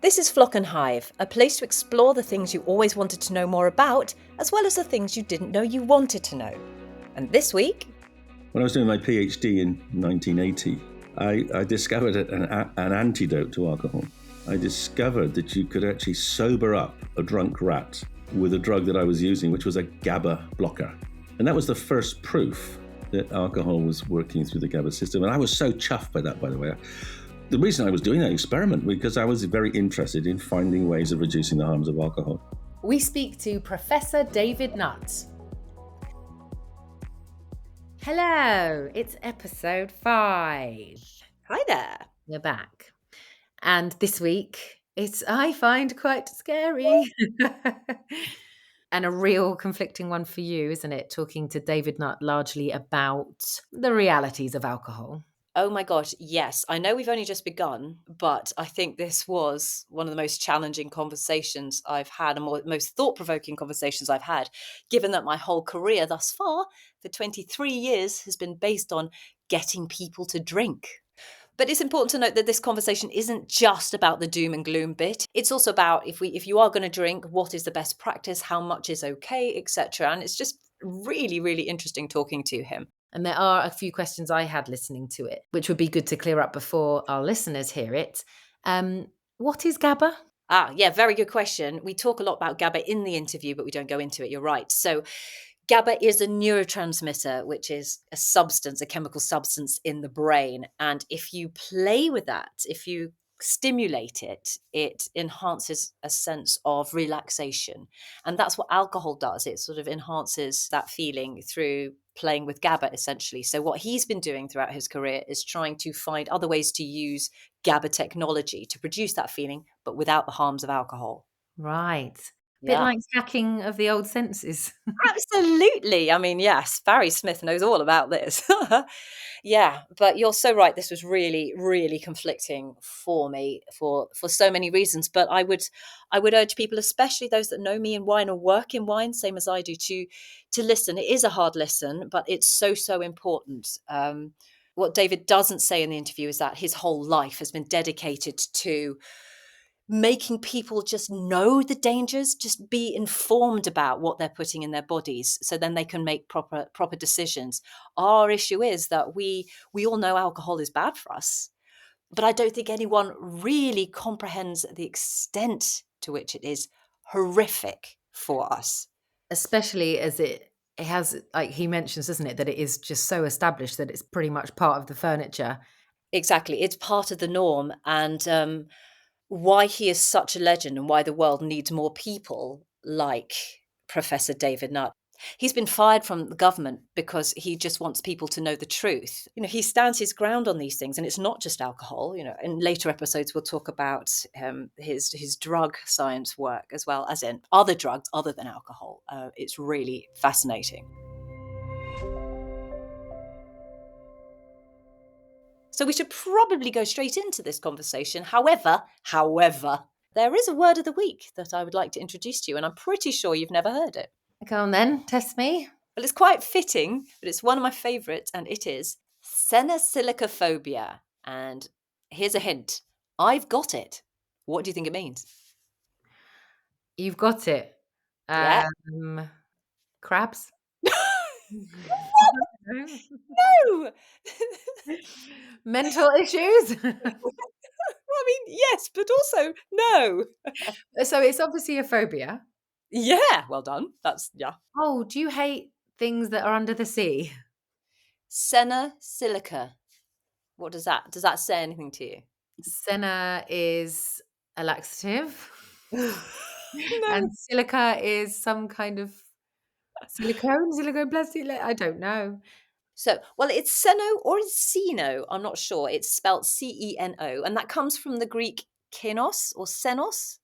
This is Flock and Hive, a place to explore the things you always wanted to know more about, as well as the things you didn't know you wanted to know. And this week... When I was doing my PhD in 1980, I discovered an antidote to alcohol. I discovered that you could actually sober up a drunk rat with a drug that I was using, which was a GABA blocker. And that was the first proof that alcohol was working through the GABA system. And I was so chuffed by that, by the way. The reason I was doing that experiment was because I was very interested in finding ways of reducing the harms of alcohol. We speak to Professor David Nutt. Hello, it's episode 5. Hi there. We're back. And this week, I find quite scary. And a real conflicting one for you, isn't it? Talking to David Nutt largely about the realities of alcohol. Oh my gosh, yes. I know we've only just begun, but I think this was one of the most challenging conversations I've had and most thought-provoking conversations I've had, given that my whole career thus far, for 23 years, has been based on getting people to drink. But it's important to note that this conversation isn't just about the doom and gloom bit. It's also about if you are going to drink, what is the best practice, how much is okay, etc. And it's just really, really interesting talking to him. And there are a few questions I had listening to it, which would be good to clear up before our listeners hear it. What is GABA? Yeah, very good question. We talk a lot about GABA in the interview, but we don't go into it. You're right. So GABA is a neurotransmitter, which is a substance, a chemical substance in the brain. And if you play with that, if you stimulate it, it enhances a sense of relaxation. And that's what alcohol does. It sort of enhances that feeling through playing with GABA, essentially. So what he's been doing throughout his career is trying to find other ways to use GABA technology to produce that feeling, but without the harms of alcohol. Right. Bit like hacking of the old senses. Absolutely. I mean, yes, Barry Smith knows all about this. Yeah, but you're so right. This was really, really conflicting for me for so many reasons. But I would urge people, especially those that know me in wine or work in wine, same as I do, to listen. It is a hard listen, but it's so important. What David doesn't say in the interview is that his whole life has been dedicated to making people just know the dangers, just be informed about what they're putting in their bodies, so then they can make proper decisions. Our issue is that we all know alcohol is bad for us, but I don't think anyone really comprehends the extent to which it is horrific for us. Especially as it has, like he mentions, doesn't it, that it is just so established that it's pretty much part of the furniture. Exactly. It's part of the norm. And why he is such a legend and why the world needs more people like Professor David Nutt. He's been fired from the government because he just wants people to know the truth. He stands his ground on these things, and it's not just alcohol. In later episodes, we'll talk about his drug science work, as well as in other drugs other than alcohol. It's really fascinating. So we should probably go straight into this conversation. However, there is a word of the week that I would like to introduce to you, and I'm pretty sure you've never heard it. Go on then, test me. Well, it's quite fitting, but it's one of my favourites, and it is Cenosilicaphobia. And here's a hint. I've got it. What do you think it means? You've got it. Yeah. Crabs? No! Mental issues? Well, I mean, yes, but also no. So it's obviously a phobia. Yeah, well done. Yeah. Oh, do you hate things that are under the sea? Cenosilica. What does that say anything to you? Senna is a laxative. No. And silica is some kind of silicone plastic. I don't know. So, well, it's Seno or it's Ceno. I'm not sure. It's spelled Ceno, and that comes from the Greek kenos or senos,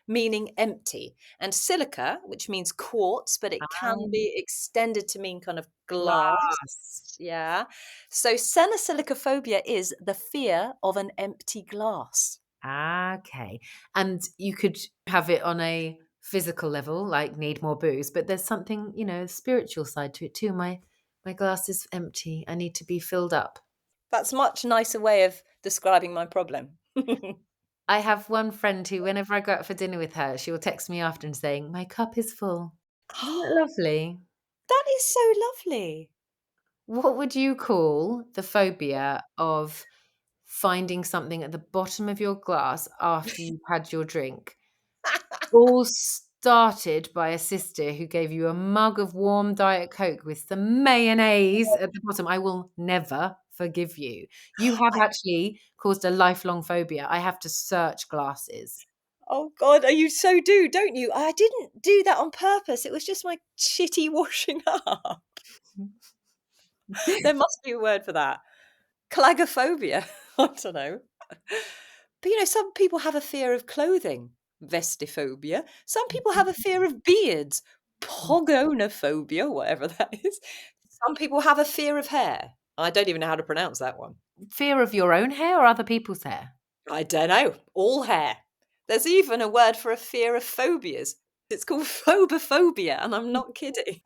meaning empty, and silica, which means quartz, but it can be extended to mean kind of glass. Yeah. So Cenosilicaphobia is the fear of an empty glass. Okay. And you could have it on a physical level, like need more booze, but there's something, spiritual side to it too. My glass is empty. I need to be filled up. That's a much nicer way of describing my problem. I have one friend who, whenever I go out for dinner with her, she will text me after and saying, "My cup is full." Isn't that lovely? That is so lovely. What would you call the phobia of finding something at the bottom of your glass after you've had your drink? All started by a sister who gave you a mug of warm Diet Coke with some mayonnaise at the bottom. I will never forgive you. You have I actually caused a lifelong phobia. I have to search glasses. Oh God, you so do, don't you? I didn't do that on purpose. It was just my shitty washing up. There must be a word for that. Clagophobia. I don't know. But some people have a fear of clothing, vestiphobia. Some people have a fear of beards, pogonophobia, whatever that is. Some people have a fear of hair. I don't even know how to pronounce that one. Fear of your own hair or other people's hair? I don't know. All hair. There's even a word for a fear of phobias. It's called phobophobia, and I'm not kidding.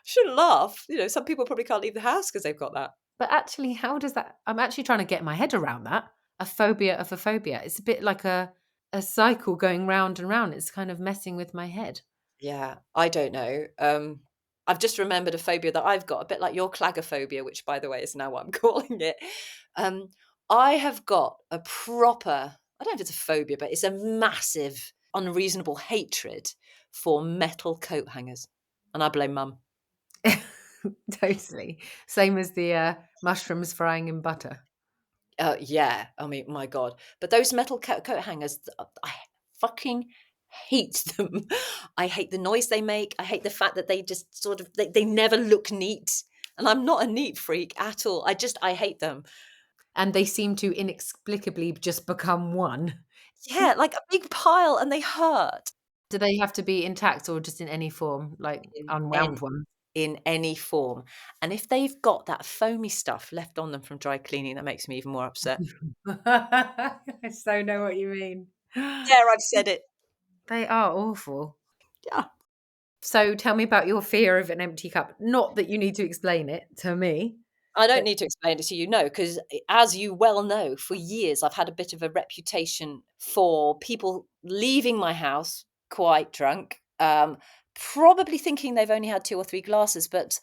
Shouldn't laugh. Some people probably can't leave the house because they've got that. But actually, how does that I'm actually trying to get my head around that. A phobia of a phobia. It's a bit like a cycle going round and round. It's kind of messing with my head. Yeah, I don't know. I've just remembered a phobia that I've got, a bit like your clagophobia, which, by the way, is now what I'm calling it. Um, I have got a proper, I don't know if it's a phobia, but it's a massive, unreasonable hatred for metal coat hangers. And I blame mum. Totally. Same as the mushrooms frying in butter. Yeah, I mean, my God. But those metal coat hangers, I fucking hate them. I hate the noise they make. I hate the fact that they just sort of, they never look neat. And I'm not a neat freak at all. I hate them. And they seem to inexplicably just become one. Yeah, like a big pile and they hurt Do they have to be intact or just in any form, like in unwound any, one? in any form. And if they've got that foamy stuff left on them from dry cleaning, that makes me even more upset. I so know what you mean. There, I've said it. They are awful. Yeah. So tell me about your fear of an empty cup. Not that you need to explain it to me, I don't but need to explain it to you, no, because as you well know, for years I've had a bit of a reputation for people leaving my house quite drunk, probably thinking they've only had 2 or 3 glasses, but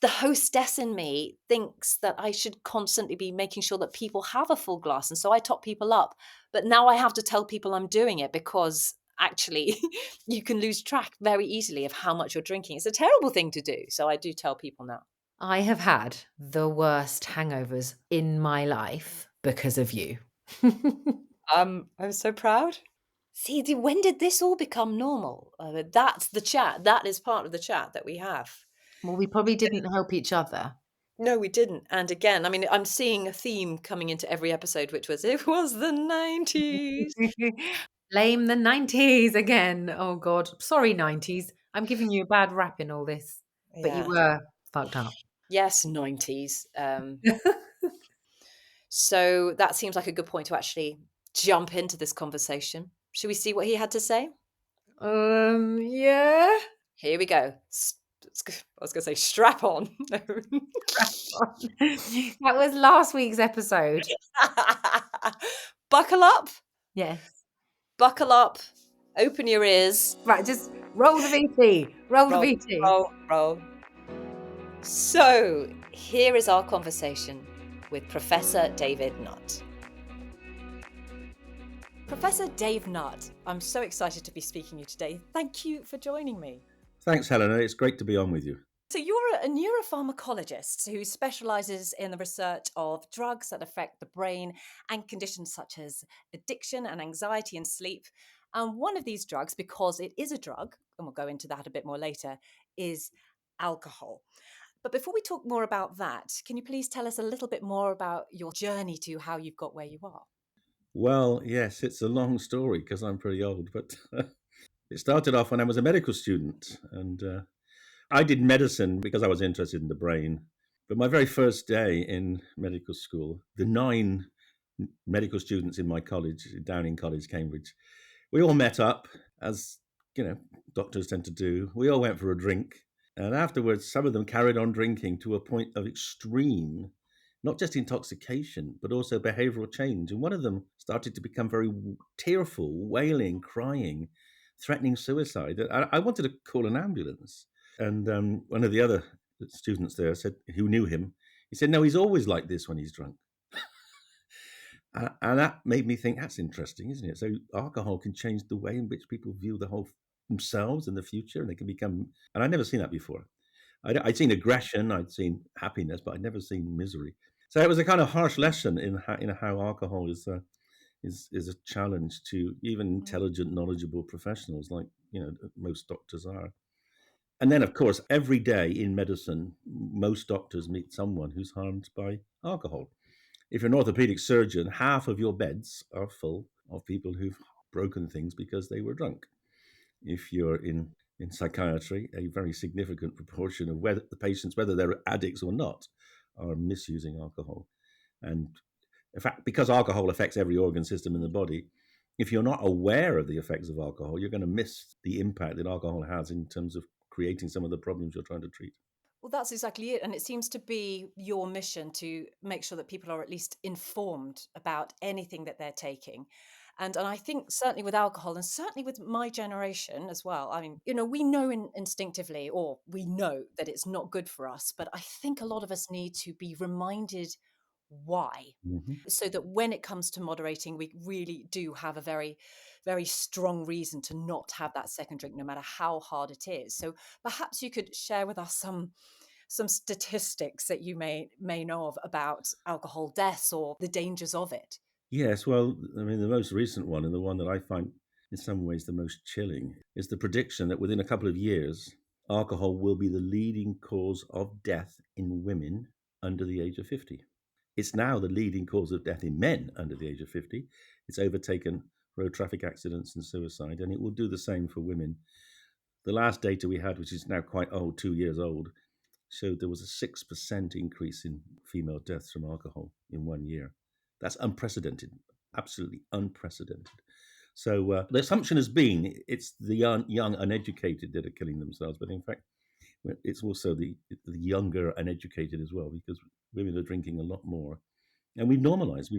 the hostess in me thinks that I should constantly be making sure that people have a full glass, and so I top people up. But now I have to tell people I'm doing it because actually you can lose track very easily of how much you're drinking. It's a terrible thing to do, so I do tell people now. I have had the worst hangovers in my life because of you. I'm so proud. See, when did this all become normal? That's the chat. That is part of the chat that we have. Well, we probably didn't help each other. No, we didn't. And again, I mean, I'm seeing a theme coming into every episode, which was it was the 90s. Blame the 90s again. Oh God. Sorry, 90s. I'm giving you a bad rap in all this. But you Yeah. were fucked up. Yes, 90s. So that seems like a good point to actually jump into this conversation. Should we see what he had to say? Yeah. Here we go. I was going to say strap on. No. That was last week's episode. Buckle up. Yes. Buckle up. Open your ears. Right, just roll the VT. Roll the Roll, VT. roll. So, here is our conversation with Professor David Nutt. Professor Dave Nutt, I'm so excited to be speaking to you today. Thank you for joining me. Thanks, Helena. It's great to be on with you. So, you're a neuropharmacologist who specializes in the research of drugs that affect the brain and conditions such as addiction and anxiety and sleep. And one of these drugs, because it is a drug, and we'll go into that a bit more later, is alcohol. But before we talk more about that, can you please tell us a little bit more about your journey to how you've got where you are? Well, yes, it's a long story because I'm pretty old, but it started off when I was a medical student. And I did medicine because I was interested in the brain. But my very first day in medical school, the 9 medical students in my college, Downing College, Cambridge, we all met up, as doctors tend to do. We all went for a drink. And afterwards, some of them carried on drinking to a point of extreme not just intoxication, but also behavioral change. And one of them started to become very tearful, wailing, crying, threatening suicide. I wanted to call an ambulance. And one of the other students there said, who knew him, he said, no, he's always like this when he's drunk. And that made me think, that's interesting, isn't it? So alcohol can change the way in which people view the whole themselves and the future, and they can become. And I'd never seen that before. I'd seen aggression, I'd seen happiness, but I'd never seen misery. So it was a kind of harsh lesson in how alcohol is a challenge to even Mm. intelligent, knowledgeable professionals like most doctors are. And then, of course, every day in medicine, most doctors meet someone who's harmed by alcohol. If you're an orthopedic surgeon, half of your beds are full of people who've broken things because they were drunk. If you're in psychiatry, a very significant proportion of whether the patients, whether they're addicts or not, are misusing alcohol. And in fact, because alcohol affects every organ system in the body, if you're not aware of the effects of alcohol, you're going to miss the impact that alcohol has in terms of creating some of the problems you're trying to treat. Well, that's exactly it. And it seems to be your mission to make sure that people are at least informed about anything that they're taking. And I think certainly with alcohol and certainly with my generation as well. I mean, we know instinctively, or we know that it's not good for us, but I think a lot of us need to be reminded why, Mm-hmm. so that when it comes to moderating, we really do have a very, very strong reason to not have that second drink, no matter how hard it is. So perhaps you could share with us some statistics that you may know of about alcohol deaths or the dangers of it. Yes, well, I mean, the most recent one, and the one that I find in some ways the most chilling, is the prediction that within a couple of years, alcohol will be the leading cause of death in women under the age of 50. It's now the leading cause of death in men under the age of 50. It's overtaken road traffic accidents and suicide, and it will do the same for women. The last data we had, which is now quite old, 2 years old, showed there was a 6% increase in female deaths from alcohol in 1 year. That's unprecedented, absolutely unprecedented. So the assumption has been it's the young uneducated that are killing themselves, but in fact, it's also the younger uneducated as well, because women are drinking a lot more. And we've normalized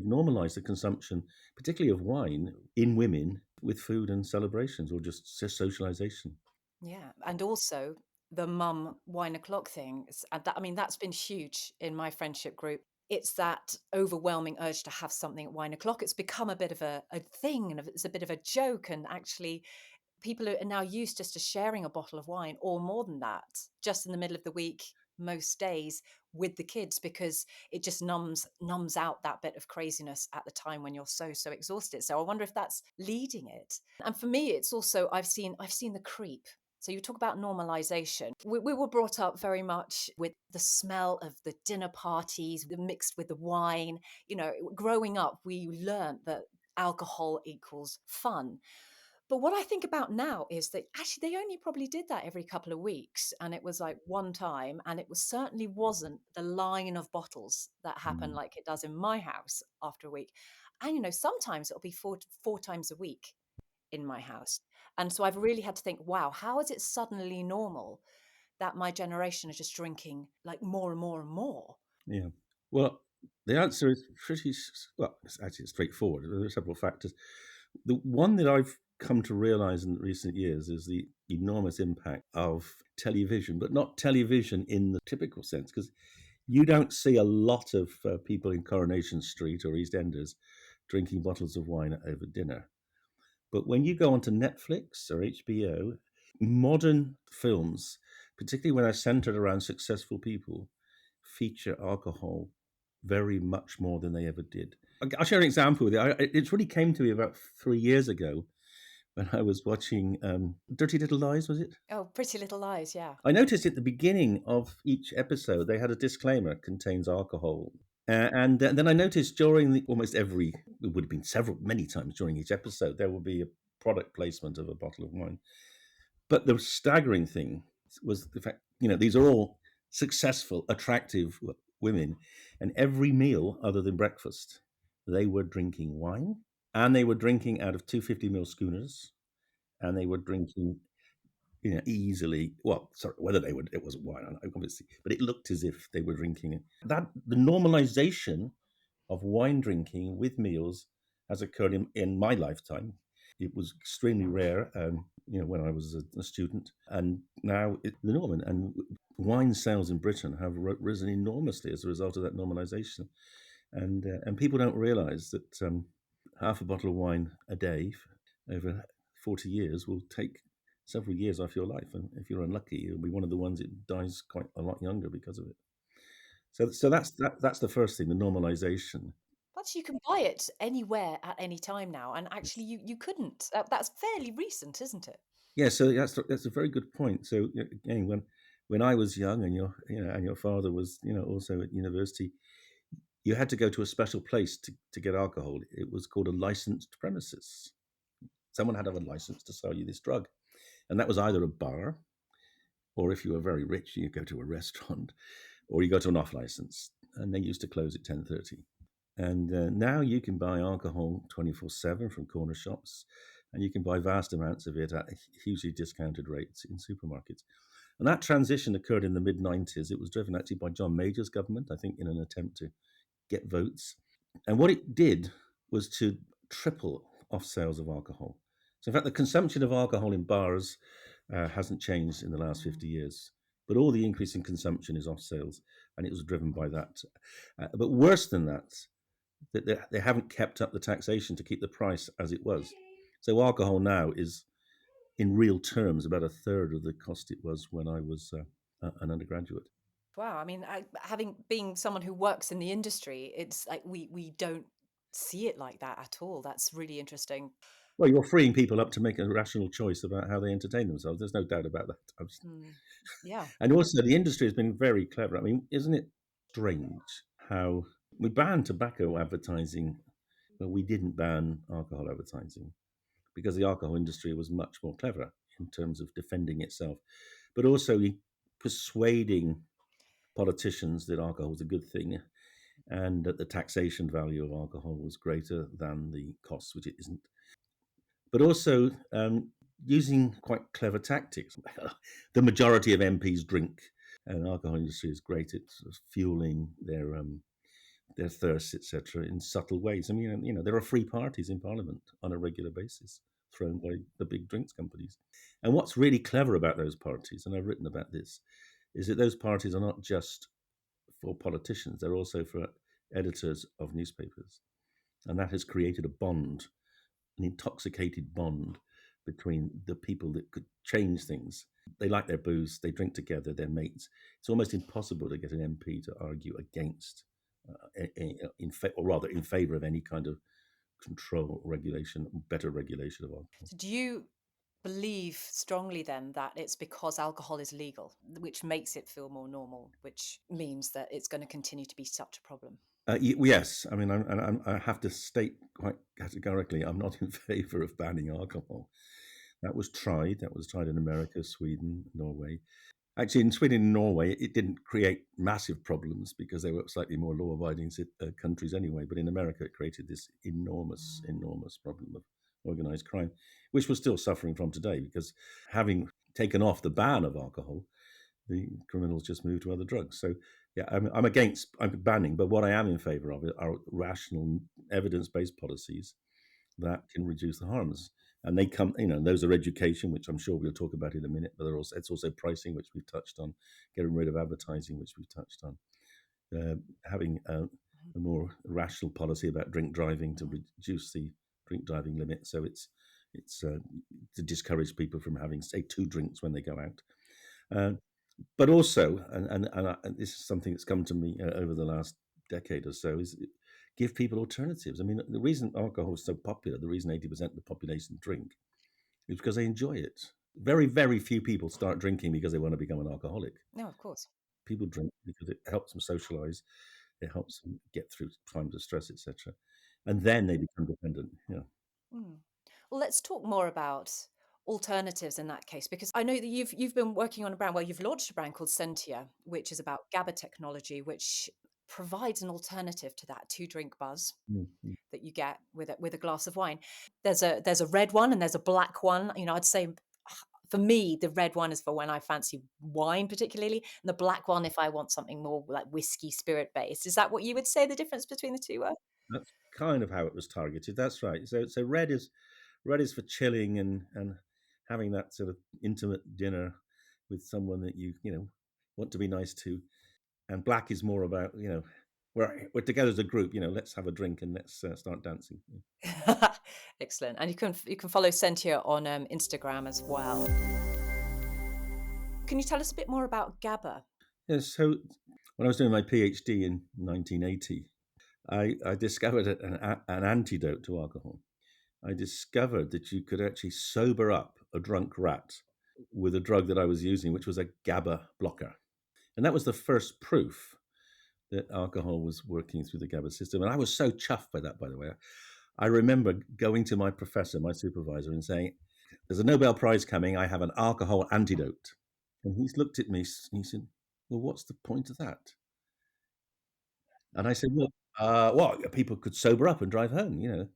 the consumption, particularly of wine, in women with food and celebrations or just socialization. Yeah, and also the mum wine o'clock thing. And that, I mean, that's been huge in my friendship group. It's that overwhelming urge to have something at wine o'clock. It's become a bit of a thing, and it's a bit of a joke. And actually, people are now used just to sharing a bottle of wine or more than that, just in the middle of the week, most days, with the kids, because it just numbs out that bit of craziness at the time when you're so exhausted. So I wonder if that's leading it. And for me, it's also I've seen the creep. So you talk about normalization. We were brought up very much with the smell of the dinner parties mixed with the wine. Growing up, we learned that alcohol equals fun. But what I think about now is that actually they only probably did that every couple of weeks, and it was like one time, and it was certainly wasn't the line of bottles that happen Mm, like it does in my house after a week. And sometimes it'll be four times a week in my house. And so I've really had to think, wow, how is it suddenly normal that my generation is just drinking like more and more and more? yeah. Well, the answer is well, it's actually straightforward. There are several factors. The one that I've come to realize in recent years is the enormous impact of television, but not television in the typical sense, because you don't see a lot of people in Coronation Street or East Enders drinking bottles of wine over dinner. But when you go onto Netflix or HBO, modern films, particularly when they're centered around successful people, feature alcohol very much more than they ever did. I'll share an example with you. It really came to me about 3 years ago when I was watching Dirty Little Lies, was it? Oh, Pretty Little Lies, yeah. I noticed at the beginning of each episode they had a disclaimer contains alcohol. And then I noticed during almost every, it would have been many times during each episode, there would be a product placement of a bottle of wine. But the staggering thing was the fact, these are all successful, attractive women, and every meal other than breakfast, they were drinking wine, and they were drinking out of 250 ml schooners, and they were drinking easily. Well, sorry, whether they would, it wasn't wine, obviously, but it looked as if they were drinking it. That the normalization of wine drinking with meals has occurred in my lifetime. It was extremely rare, when I was a student, and now it's the norm. And wine sales in Britain have risen enormously as a result of that normalization. And people don't realise that half a bottle of wine a day over 40 years will take several years off your life, and if you're unlucky, you'll be one of the ones that dies quite a lot younger because of it. So that's the first thing, the normalization. But you can buy it anywhere at any time now, and actually you couldn't. That's fairly recent, isn't it? Yeah, so that's a very good point. So again, when I was young, and your father was also at university, you had to go to a special place to get alcohol. It was called a licensed premises. Someone had to have a license to sell you this drug, and that was either a bar, or if you were very rich, you go to a restaurant, or you go to an off license, and they used to close at 10:30. And now you can buy alcohol 24/7 from corner shops, and you can buy vast amounts of it at hugely discounted rates in supermarkets. And that transition occurred in the mid 90s. It was driven actually by John Major's government, I think, in an attempt to get votes. And what it did was to triple off sales of alcohol. So, in fact, the consumption of alcohol in bars hasn't changed in the last 50 years. But all the increase in consumption is off sales, and it was driven by that. But worse than that, they haven't kept up the taxation to keep the price as it was. So alcohol now is, in real terms, about a third of the cost it was when I was an undergraduate. Wow. I mean, having being someone who works in the industry, it's like we don't see it like that at all. That's really interesting. Well, you're freeing people up to make a rational choice about how they entertain themselves. There's no doubt about that. Mm. Yeah. And also, the industry has been very clever. I mean, isn't it strange how we banned tobacco advertising, but we didn't ban alcohol advertising, because the alcohol industry was much more clever in terms of defending itself, but also persuading politicians that alcohol was a good thing, and that the taxation value of alcohol was greater than the costs, which it isn't. But also using quite clever tactics. The majority of MPs drink, and the alcohol industry is great at sort of fueling their thirst, etc., in subtle ways. I mean, there are free parties in Parliament on a regular basis thrown by the big drinks companies. And what's really clever about those parties, and I've written about this, is that those parties are not just for politicians; they're also for editors of newspapers, and that has created a bond, an intoxicated bond between the people that could change things. They like their booze, they drink together, they're mates. It's almost impossible to get an MP to argue against, or rather in favour of any kind of control, regulation, better regulation of alcohol. So do you believe strongly then that it's because alcohol is legal, which makes it feel more normal, which means that it's going to continue to be such a problem? Yes, I mean, I have to state quite categorically, I'm not in favour of banning alcohol. That was tried. That was tried in America, Sweden, Norway. Actually, in Sweden and Norway, it didn't create massive problems because they were slightly more law-abiding countries anyway. But in America, it created this enormous, enormous problem of organized crime, which we're still suffering from today, because having taken off the ban of alcohol, the criminals just move to other drugs. So, yeah, I'm banning, but what I am in favor of are rational, evidence-based policies that can reduce the harms. And they come, those are education, which I'm sure we'll talk about in a minute, but it's also pricing, which we've touched on, getting rid of advertising, which we've touched on, having a more rational policy about drink driving to reduce the drink driving limit. So it's to discourage people from having, say, two drinks when they go out. But also, and this is something that's come to me over the last decade or so, is give people alternatives. I mean, the reason alcohol is so popular, the reason 80% of the population drink, is because they enjoy it. Very, very few people start drinking because they want to become an alcoholic. No, of course. People drink because it helps them socialize, it helps them get through times of stress, etc., and then they become dependent. Yeah. Mm. Well, let's talk more about alternatives in that case, because I know that you've been working on a brand. Well, you've launched a brand called Sentia, which is about GABA technology, which provides an alternative to that two drink buzz Mm-hmm. that you get with a glass of wine. There's a red one and there's a black one. I'd say for me, the red one is for when I fancy wine particularly, and the black one if I want something more like whiskey spirit based. Is that what you would say the difference between the two were? That's kind of how it was targeted. That's right. So red is for chilling and having that sort of intimate dinner with someone that you want to be nice to, and black is more about we're together as a group. Let's have a drink and let's start dancing. Excellent. And you can follow Sentia on Instagram as well. Can you tell us a bit more about GABA? Yeah. So when I was doing my PhD in 1980, I discovered an antidote to alcohol. I discovered that you could actually sober up a drunk rat with a drug that I was using, which was a GABA blocker. And that was the first proof that alcohol was working through the GABA system. And I was so chuffed by that, by the way. I remember going to my professor, my supervisor, and saying, "There's a Nobel Prize coming. I have an alcohol antidote." And he's looked at me and he said, "Well, what's the point of that?" And I said, "Well, people could sober up and drive home.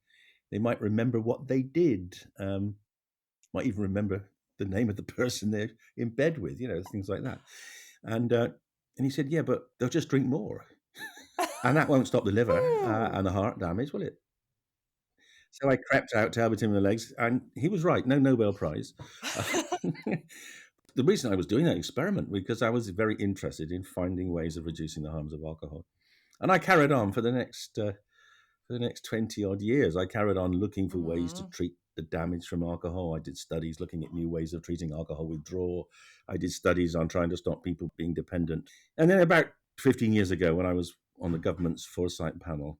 They might remember what they did. Might even remember the name of the person they're in bed with. Things like that." And he said, "Yeah, but they'll just drink more, and that won't stop the liver and the heart damage, will it?" So I crept out, tail between my legs, and he was right. No Nobel Prize. The reason I was doing that experiment was because I was very interested in finding ways of reducing the harms of alcohol, and I carried on for the next 20 odd years. I carried on looking for ways to treat the damage from alcohol. I did studies looking at new ways of treating alcohol withdrawal. I did studies on trying to stop people being dependent. And then about 15 years ago, when I was on the government's foresight panel,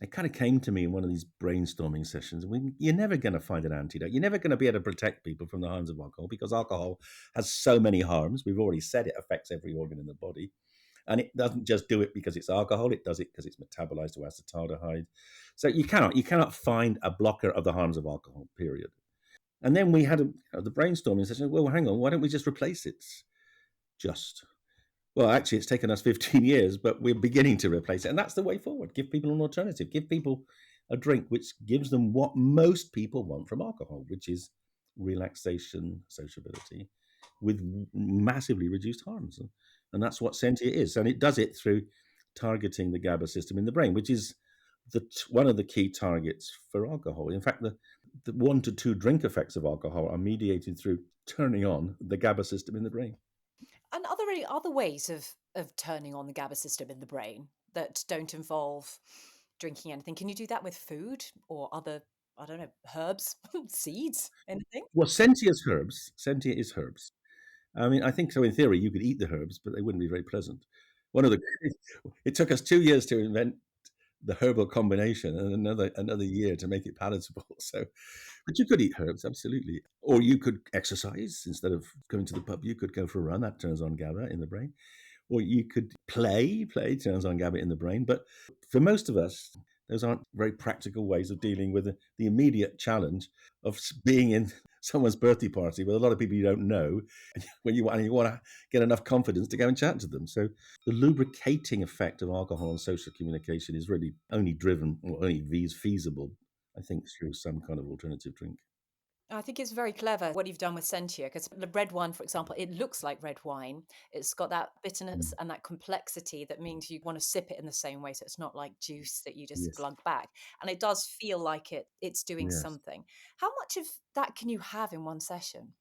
it kind of came to me in one of these brainstorming sessions. You're never going to find an antidote. You're never going to be able to protect people from the harms of alcohol because alcohol has so many harms. We've already said it affects every organ in the body. And it doesn't just do it because it's alcohol. It does it because it's metabolized to acetaldehyde. So you cannot find a blocker of the harms of alcohol, period. And then we had the brainstorming session. Well, hang on, why don't we just replace it? Well, actually, it's taken us 15 years, but we're beginning to replace it. And that's the way forward. Give people an alternative. Give people a drink which gives them what most people want from alcohol, which is relaxation, sociability, with massively reduced harms. And that's what Sentia is. And it does it through targeting the GABA system in the brain, which is one of the key targets for alcohol. In fact, the 1 to 2 drink effects of alcohol are mediated through turning on the GABA system in the brain. And are there any other ways of turning on the GABA system in the brain that don't involve drinking anything? Can you do that with food or other, I don't know, herbs, seeds, anything? Well, Sentia is herbs. I mean, I think so. In theory, you could eat the herbs, but they wouldn't be very pleasant. It took us 2 years to invent the herbal combination, and another year to make it palatable. So, but you could eat herbs, absolutely, or you could exercise instead of going to the pub. You could go for a run. That turns on GABA in the brain, or you could play. Play turns on GABA in the brain. But for most of us, those aren't very practical ways of dealing with the immediate challenge of being in someone's birthday party with a lot of people you don't know, when you want to get enough confidence to go and chat to them. So the lubricating effect of alcohol on social communication is really only feasible, I think, through some kind of alternative drink. I think it's very clever what you've done with Sentia because the red one, for example, it looks like red wine. It's got that bitterness Mm. and that complexity that means you want to sip it in the same way. So it's not like juice that you just Yes, glug back. And it does feel like it's doing yes. something. How much of that can you have in one session?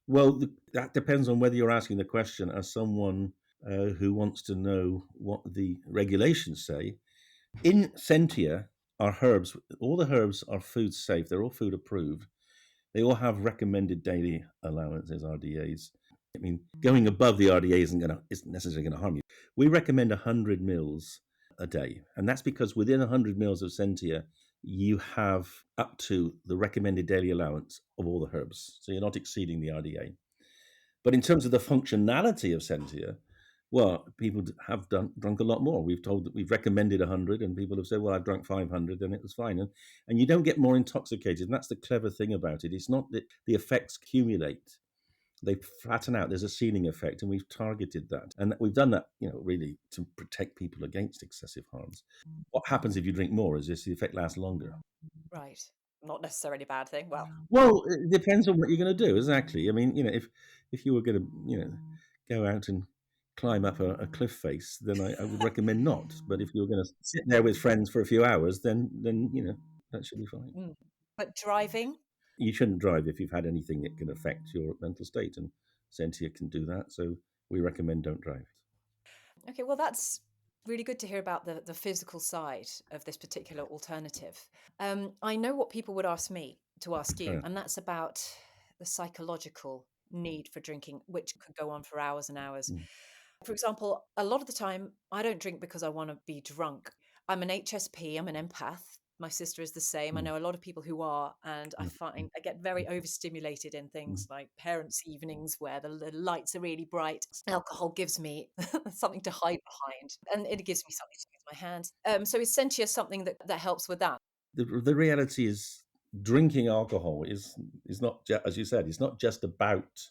Well, that depends on whether you're asking the question as someone who wants to know what the regulations say. In Sentia are herbs. All the herbs are food safe. They're all food approved. They all have recommended daily allowances, RDAs. I mean, going above the RDA isn't necessarily going to harm you. We recommend 100 mils a day, and that's because within 100 mils of Sentia, you have up to the recommended daily allowance of all the herbs, so you're not exceeding the RDA. But in terms of the functionality of Sentia, well, people have drunk a lot more. We've recommended 100, and people have said, "Well, I've drunk 500, and it was fine." And you don't get more intoxicated. And that's the clever thing about it. It's not that the effects accumulate; they flatten out. There's a ceiling effect, and we've targeted that, and we've done that, really to protect people against excessive harms. What happens if you drink more is the effect lasts longer. Right. not necessarily a bad thing. Well, Well, it depends on what you're going to do. Exactly. I mean, if you were going to, go out and climb up a cliff face, then I would recommend not. But if you're going to sit there with friends for a few hours, then that should be fine. mm. But driving? You shouldn't drive if you've had anything that can affect your mental state, and Sentia can do that. So we recommend don't drive. Okay, well, that's really good to hear about the physical side of this particular alternative. I know what people would ask me to ask Oh, you, yeah. and that's about the psychological need for drinking, which could go on for hours and hours. Mm, For example, a lot of the time, I don't drink because I want to be drunk. I'm an HSP, I'm an empath. My sister is the same. I mm, know a lot of people who are, and I mm, find I get very overstimulated in things mm. like parents' evenings where the lights are really bright. Alcohol gives me something to hide behind, and it gives me something to do with my hands. So Essentia is something that helps with that. The reality is, drinking alcohol is not, as you said, it's not just about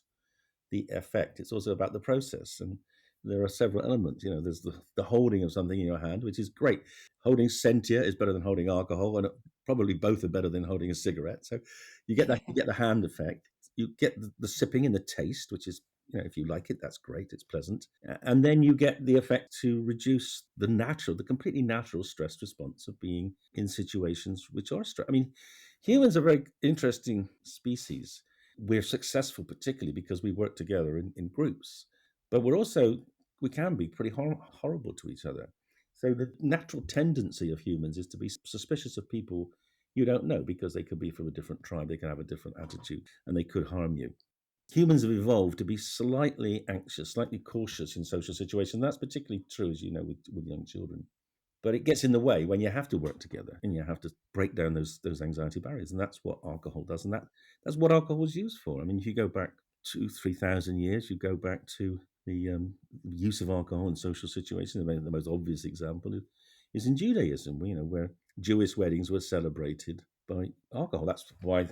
the effect. It's also about the process. And there are several elements. There's the holding of something in your hand, which is great. Holding Sentia is better than holding alcohol, and probably both are better than holding a cigarette. So you get the hand effect. You get the sipping and the taste, which is, if you like it, that's great. It's pleasant. And then you get the effect to reduce the completely natural stress response of being in situations which are stress. I mean, humans are a very interesting species. We're successful particularly because we work together in groups, but we can be pretty horrible to each other. So the natural tendency of humans is to be suspicious of people you don't know, because they could be from a different tribe, they can have a different attitude, and they could harm you. Humans have evolved to be slightly anxious, slightly cautious in social situations. That's particularly true, as you know, with young children. But it gets in the way when you have to work together and you have to break down those anxiety barriers, and that's what alcohol does, and that's what alcohol is used for. I mean, if you go back 2,000-3,000 years, you go back to the use of alcohol in social situations. I mean, the most obvious example is in Judaism, where Jewish weddings were celebrated by alcohol. That's why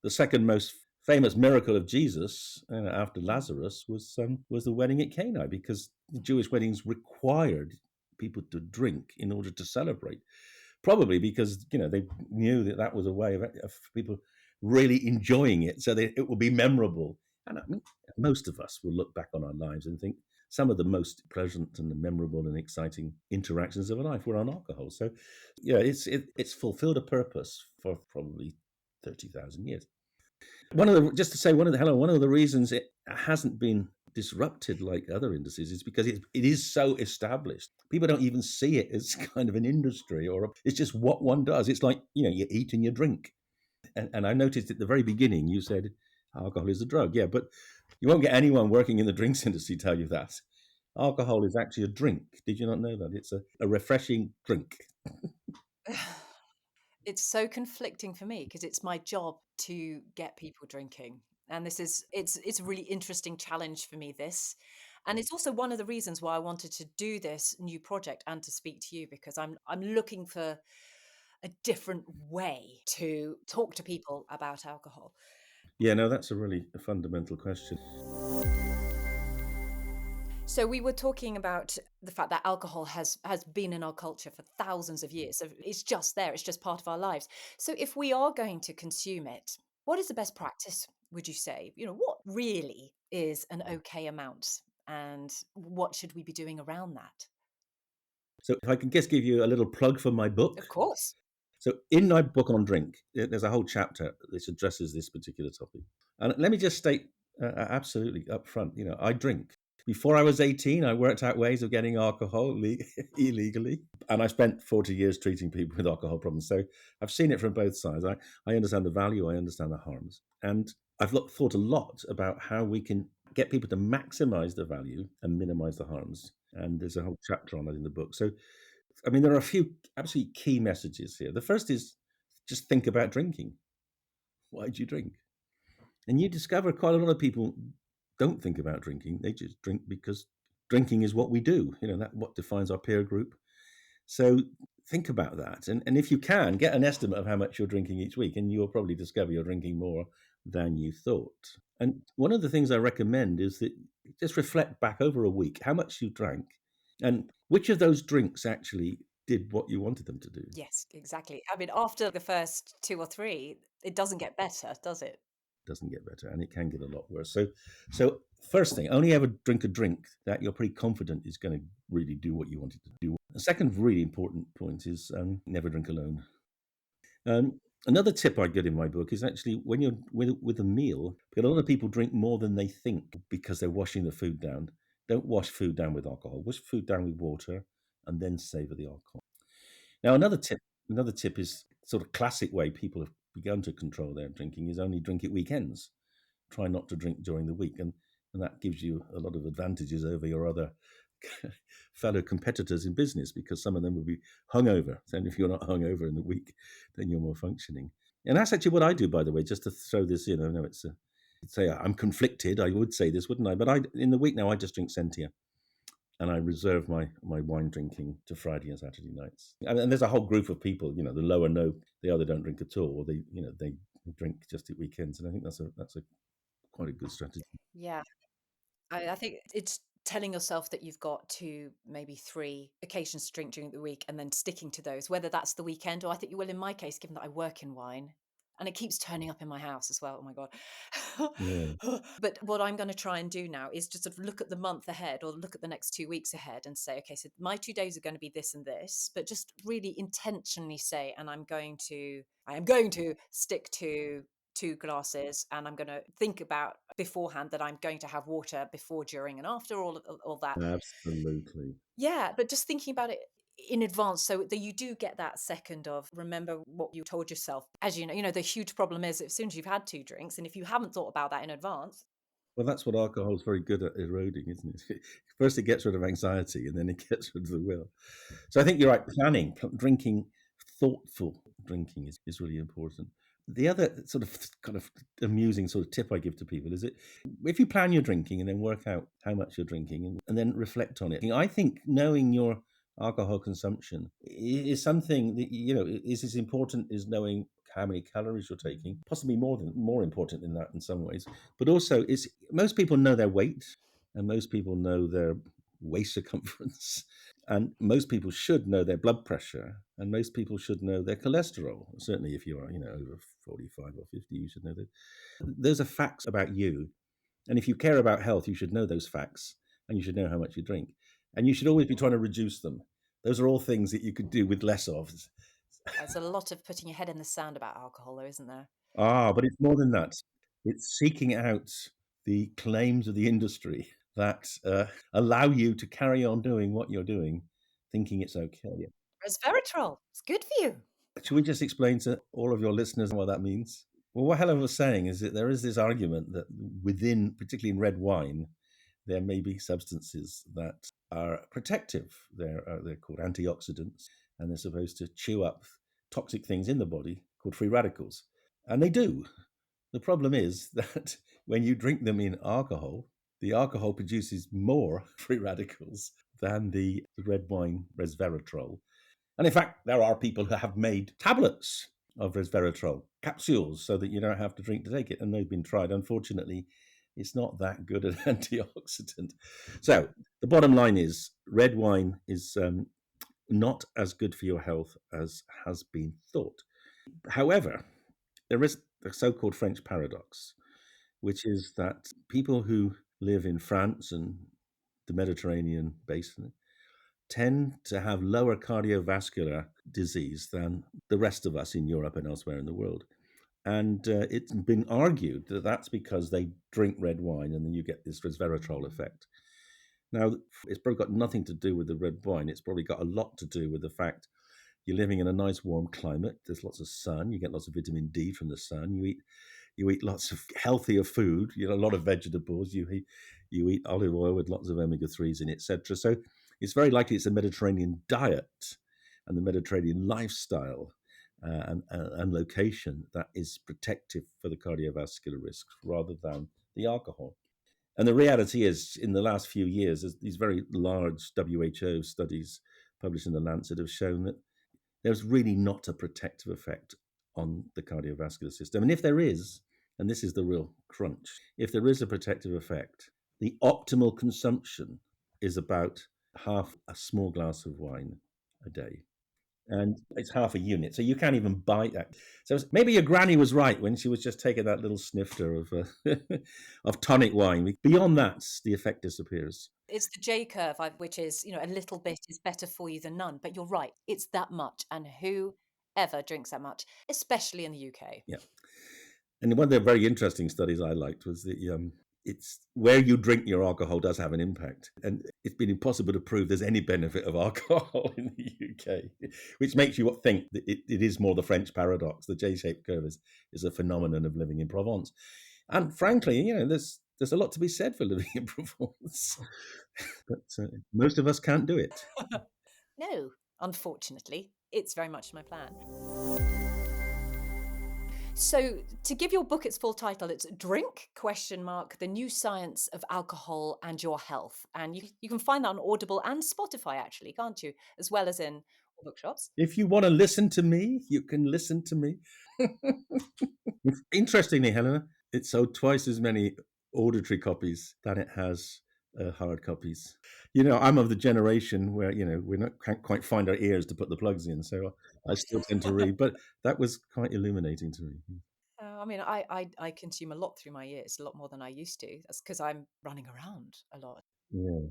the second most famous miracle of Jesus, after Lazarus, was the wedding at Cana, because the Jewish weddings required people to drink in order to celebrate. Probably because they knew that was a way of people really enjoying it, so that it will be memorable. And I mean, most of us will look back on our lives and think some of the most pleasant and memorable and exciting interactions of our life were on alcohol. So, it's fulfilled a purpose for probably 30,000 years. One of the reasons it hasn't been disrupted like other industries is because it is so established. People don't even see it as kind of an industry, it's just what one does. It's like, you eat and you drink. And I noticed at the very beginning you said alcohol is a drug. Yeah, but you won't get anyone working in the drinks industry tell you that. Alcohol is actually a drink. Did you not know that? It's a refreshing drink. It's so conflicting for me because it's my job to get people drinking. And it's a really interesting challenge for me, this. And it's also one of the reasons why I wanted to do this new project and to speak to you, because I'm looking for a different way to talk to people about alcohol. Yeah, no, that's a really fundamental question. So we were talking about the fact that alcohol has been in our culture for thousands of years. So it's just there. It's just part of our lives. So if we are going to consume it, what is the best practice, would you say? What really is an okay amount, and what should we be doing around that? So if I can just give you a little plug for my Of book. course. So in my book on drink, there's a whole chapter which addresses this particular topic. And let me just state absolutely up front, I drink. Before I was 18, I worked out ways of getting alcohol illegally. And I spent 40 years treating people with alcohol problems. So I've seen it from both sides. I understand the value, I understand the harms. And I've thought a lot about how we can get people to maximize the value and minimize the harms. And there's a whole chapter on that in the book. So I mean, there are a few absolutely key messages here. The first is just think about drinking. Why do you drink? And you discover quite a lot of people don't think about drinking. They just drink because drinking is what we do. That what defines our peer group. So think about that. And if you can, get an estimate of how much you're drinking each week, and you'll probably discover you're drinking more than you thought. And one of the things I recommend is that just reflect back over a week how much you drank and which of those drinks actually did what you wanted them to do. Yes, exactly. I mean, after the first 2 or 3, it doesn't get better, does it? Doesn't get better, and it can get a lot worse. So first thing, only ever drink a drink that you're pretty confident is going to really do what you want it to do. The second really important point is never drink alone. Another tip I get in my book is actually when you're with a meal, because a lot of people drink more than they think because they're washing the food down. Don't wash food down with alcohol. Wash food down with water, and then savor the alcohol. Now, another tip is sort of classic way people have begun to control their drinking is only drink at weekends. Try not to drink during the week, and that gives you a lot of advantages over your other fellow competitors in business because some of them will be hungover. And if you're not hungover in the week, then you're more functioning. And that's actually what I do, by the way, just to throw this in. I know say I'm conflicted. I would say this, wouldn't I? But in the week now, I just drink Sentia. And I reserve my wine drinking to Friday and Saturday nights. And there's a whole group of people, the lower no, they either don't drink at all, or they drink just at weekends. And I think that's a quite a good strategy. Yeah. I think it's telling yourself that you've got 2, maybe 3 occasions to drink during the week and then sticking to those, whether that's the weekend or I think you will in my case, given that I work in wine. And it keeps turning up in my house as well. Oh my God. Yeah, But what I'm going to try and do now is just sort of look at the month ahead or look at the next 2 weeks ahead and say, okay, so my 2 days are going to be this and this, but just really intentionally say, and I am going to stick to 2 glasses, and I'm going to think about beforehand that I'm going to have water before, during, and after all that. absolutely. Yeah, but just thinking about it in advance so that you do get that second of remember what you told yourself. As the huge problem is as soon as you've had 2 drinks, and if you haven't thought about that in advance. Well, that's what alcohol is very good at eroding, isn't it? First, it gets rid of anxiety, and then it gets rid of the will. So I think you're right. Drinking, thoughtful drinking is really important. The other sort of kind of amusing sort of tip I give to people is that if you plan your drinking and then work out how much you're drinking and then reflect on it, I think knowing your alcohol consumption is something that is as important as knowing how many calories you're taking, possibly more important than that in some ways. But also, most people know their weight, and most people know their waist circumference, and most people should know their blood pressure, and most people should know their cholesterol. Certainly, if you're over 45 or 50, you should know that. Those are facts about you, and if you care about health, you should know those facts, and you should know how much you drink, and you should always be trying to reduce them. Those are all things that you could do with less of. There's a lot of putting your head in the sand about alcohol, though, isn't there? But it's more than that. It's seeking out the claims of the industry that allow you to carry on doing what you're doing, thinking it's okay. Resveratrol, it's good for you. Should we just explain to all of your listeners what that means? Well, what Helen was saying is that there is this argument that within, particularly in red wine, there may be substances that are protective. They're called antioxidants, and they're supposed to chew up toxic things in the body called free radicals. And they do. The problem is that when you drink them in alcohol, the alcohol produces more free radicals than the red wine resveratrol. And in fact, there are people who have made tablets of resveratrol, capsules, so that you don't have to drink to take it. And they've been tried. Unfortunately, it's not that good an antioxidant. So the bottom line is red wine is not as good for your health as has been thought. However, there is the so-called French paradox, which is that people who live in France and the Mediterranean basin tend to have lower cardiovascular disease than the rest of us in Europe and elsewhere in the world. And it's been argued that that's because they drink red wine and then you get this resveratrol effect. Now, it's probably got nothing to do with the red wine. It's probably got a lot to do with the fact you're living in a nice warm climate. There's lots of sun. You get lots of vitamin D from the sun. You eat lots of healthier food. A lot of vegetables. You eat olive oil with lots of omega-3s in it, etc. So it's very likely it's a Mediterranean diet and the Mediterranean lifestyle and location that is protective for the cardiovascular risks rather than the alcohol. And the reality is, in the last few years, these very large WHO studies published in the Lancet have shown that there's really not a protective effect on the cardiovascular system. And if there is, and this is the real crunch, if there is a protective effect, the optimal consumption is about half a small glass of wine a day. and it's half a unit, so you can't even bite that. So maybe your granny was right when she was just taking that little snifter of of tonic wine. Beyond that, the effect disappears. It's the J curve, which is, a little bit is better for you than none. But you're right, it's that much. And who ever drinks that much, especially in the UK? Yeah. And one of the very interesting studies I liked was the it's where you drink your alcohol does have an impact, and it's been impossible to prove there's any benefit of alcohol in the UK, which makes you think that it is more the French paradox. The J-shaped curve is a phenomenon of living in Provence, and frankly, there's a lot to be said for living in Provence, but most of us can't do it. No, unfortunately, it's very much my plan. So, to give your book its full title, it's Drink, The New Science of Alcohol and Your Health. And you can find that on Audible and Spotify, actually, can't you? As well as in bookshops. If you want to listen to me, you can listen to me. Interestingly, Helena, it sold twice as many auditory copies than it has hard copies. I'm of the generation where can't quite find our ears to put the plugs in, so I still tend to read. But that was quite illuminating to me. I mean, I consume a lot through my ears, a lot more than I used to. That's because I'm running around a lot. Yeah.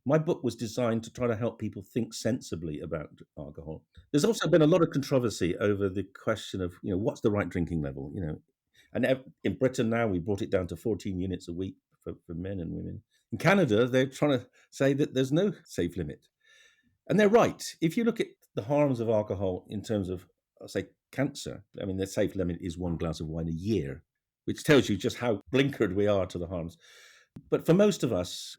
My book was designed to try to help people think sensibly about alcohol. There's also been a lot of controversy over the question of, what's the right drinking level, And in Britain now, we brought it down to 14 units a week for men and women. In Canada, they're trying to say that there's no safe limit. And they're right. If you look at the harms of alcohol in terms of, say, cancer, I mean, the safe limit is 1 glass of wine a year, which tells you just how blinkered we are to the harms. But for most of us,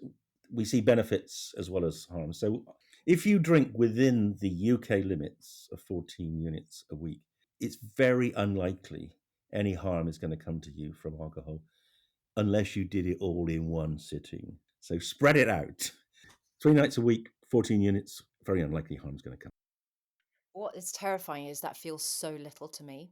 we see benefits as well as harm. So if you drink within the UK limits of 14 units a week, it's very unlikely any harm is going to come to you from alcohol unless you did it all in one sitting. So spread it out. 3 nights a week, 14 units, very unlikely harm's going to come. What is terrifying is that feels so little to me.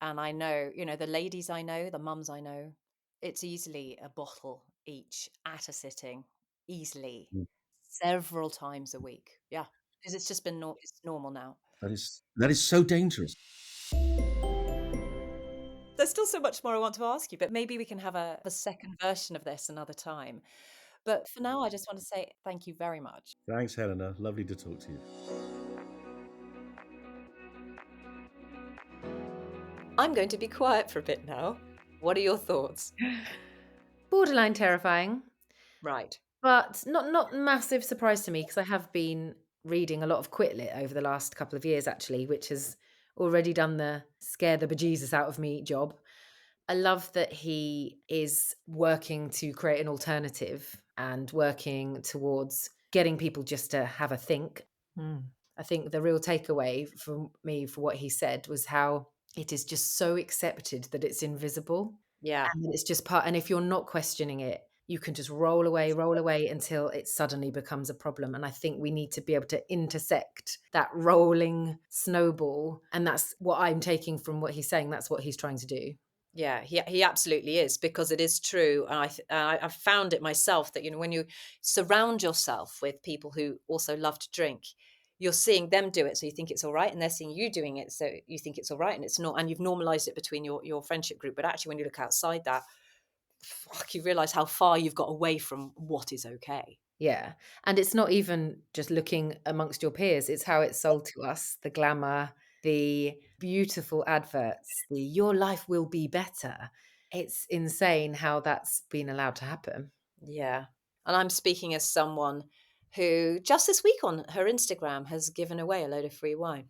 And I know, the ladies I know, the mums I know, it's easily a bottle each at a sitting, easily, Mm. several times a week. Yeah, because it's just been it's normal now. That is so dangerous. There's still so much more I want to ask you, but maybe we can have a second version of this another time. But for now, I just want to say thank you very much. Thanks, Helena. Lovely to talk to you. I'm going to be quiet for a bit now. What are your thoughts? Borderline terrifying, Right. but not massive surprise to me because I have been reading a lot of Quitlit over the last couple of years, actually, which has already done the scare the bejesus out of me job. I love that he is working to create an alternative and working towards getting people just to have a think. I think the real takeaway for me for what he said was how it is just so accepted that it's invisible. Yeah. And it's just part, and if you're not questioning it, you can just roll away until it suddenly becomes a problem. And I think we need to be able to intersect that rolling snowball. And that's what I'm taking from what he's saying. That's what he's trying to do. Yeah, he absolutely is, because it is true. And I've found it myself that, when you surround yourself with people who also love to drink, you're seeing them do it, so you think it's all right, and they're seeing you doing it, so you think it's all right, and it's not. And you've normalized it between your friendship group. But actually, when you look outside that, you realize how far you've got away from what is okay. Yeah. And it's not even just looking amongst your peers, it's how it's sold to us, the glamour, the beautiful adverts, the your life will be better. It's insane how that's been allowed to happen. Yeah. And I'm speaking as someone who just this week on her Instagram has given away a load of free wine.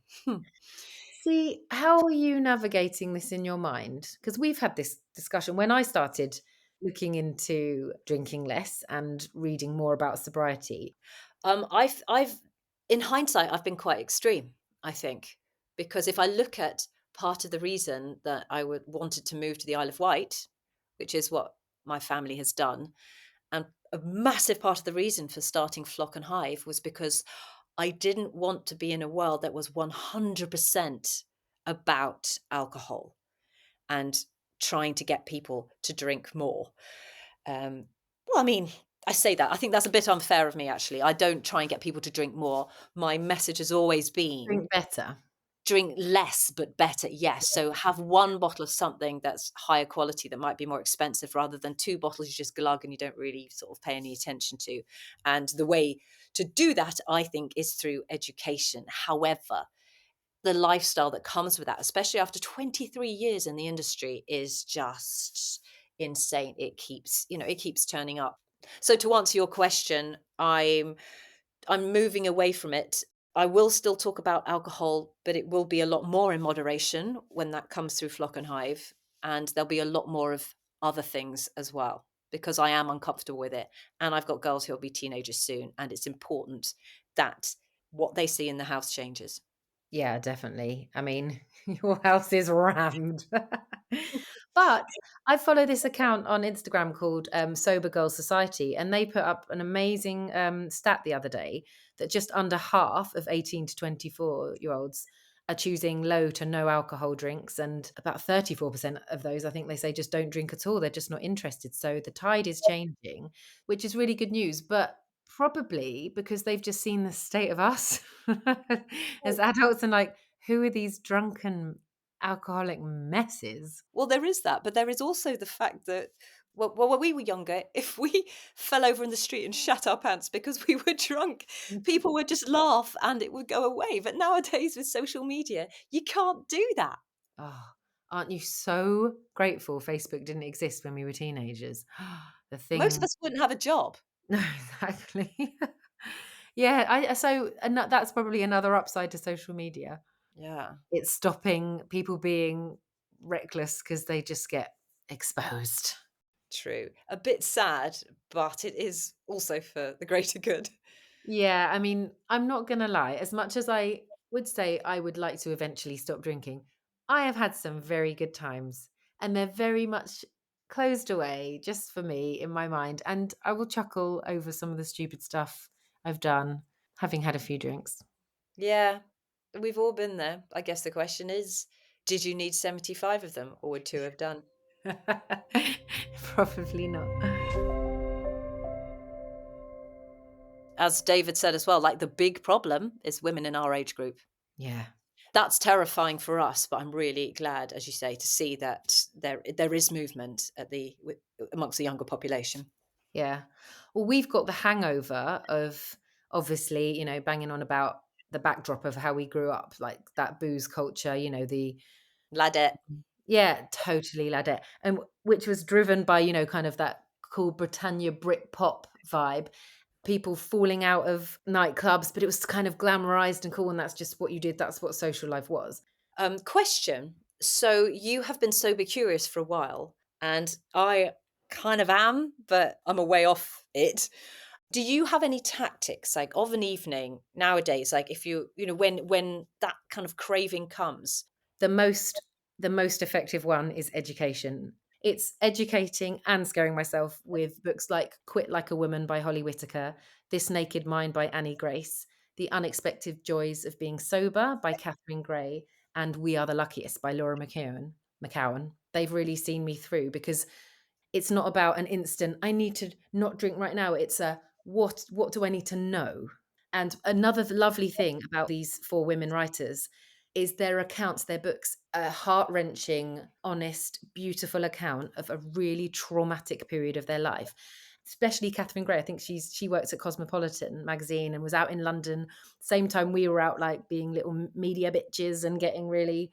See, how are you navigating this in your mind? Because we've had this discussion when I started looking into drinking less and reading more about sobriety. I've in hindsight, I've been quite extreme, I think, because if I look at part of the reason that wanted to move to the Isle of Wight, which is what my family has done, and a massive part of the reason for starting Flock and Hive was because I didn't want to be in a world that was 100% about alcohol and trying to get people to drink more. Well, I mean, I say that. I think that's a bit unfair of me, actually. I don't try and get people to drink more. My message has always been Drink better. drink less but better. Yes. So have one bottle of something that's higher quality that might be more expensive rather than two bottles you just glug and you don't really sort of pay any attention to. And the way to do that, I think, is through education. However, the lifestyle that comes with that, especially after 23 years in the industry, is just insane. It keeps turning up. So to answer your question, I'm moving away from it. I will still talk about alcohol, but it will be a lot more in moderation when that comes through Flock and Hive, and there'll be a lot more of other things as well because I am uncomfortable with it, and I've got girls who'll be teenagers soon, and it's important that what they see in the house changes. Yeah, definitely. I mean, your house is rammed. But I follow this account on Instagram called Sober Girls Society, and they put up an amazing stat the other day that just under half of 18 to 24-year-olds are choosing low to no alcohol drinks. And about 34% of those, I think they say, just don't drink at all. They're just not interested. So the tide is changing, which is really good news. But probably because they've just seen the state of us as adults and like, who are these drunken alcoholic messes? Well, there is that, but there is also the fact that when we were younger, if we fell over in the street and shat our pants because we were drunk, people would just laugh and it would go away. But nowadays, with social media, you can't do that. Oh, aren't you so grateful Facebook didn't exist when we were teenagers? The Most of thing. us wouldn't have a job. No, exactly. Yeah, and that's probably another upside to social media. Yeah, It's stopping people being reckless because they just get exposed. true. A bit sad, but it is also for the greater good. Yeah, I mean, I'm not gonna lie, as much as I would say I would like to eventually stop drinking, I have had some very good times, and they're very much closed away just for me in my mind, and I will chuckle over some of the stupid stuff I've done, having had a few drinks. Yeah, we've all been there. I guess the question is, did you need 75 of them, or would two have done? Probably not. As David said as well, like the big problem is women in our age group. Yeah. That's terrifying for us, but I'm really glad, as you say, to see that there is movement amongst the younger population. Yeah. Well, we've got the hangover of obviously, banging on about the backdrop of how we grew up, like that booze culture, the Ladette. yeah, totally ladette. And which was driven by, kind of that cool Britannia Brit-pop vibe. People falling out of nightclubs, but it was kind of glamorized and cool, and that's just what you did. That's what social life was. Question. So you have been sober curious for a while, and I kind of am, but I'm a way off it. Do you have any tactics like of an evening nowadays, like if when that kind of craving comes? The most the most effective one is education. It's educating and scaring myself with books like Quit Like a Woman by Holly Whitaker, This Naked Mind by Annie Grace, The Unexpected Joys of Being Sober by Catherine Gray, and We Are the Luckiest by Laura McCowan. They've really seen me through because it's not about an instant, I need to not drink right now. It's a what do I need to know? And another lovely thing about these four women writers is their accounts, their books, a heart-wrenching, honest, beautiful account of a really traumatic period of their life. Especially Catherine Gray. I think she works at Cosmopolitan magazine and was out in London same time we were out, like being little media bitches and getting really,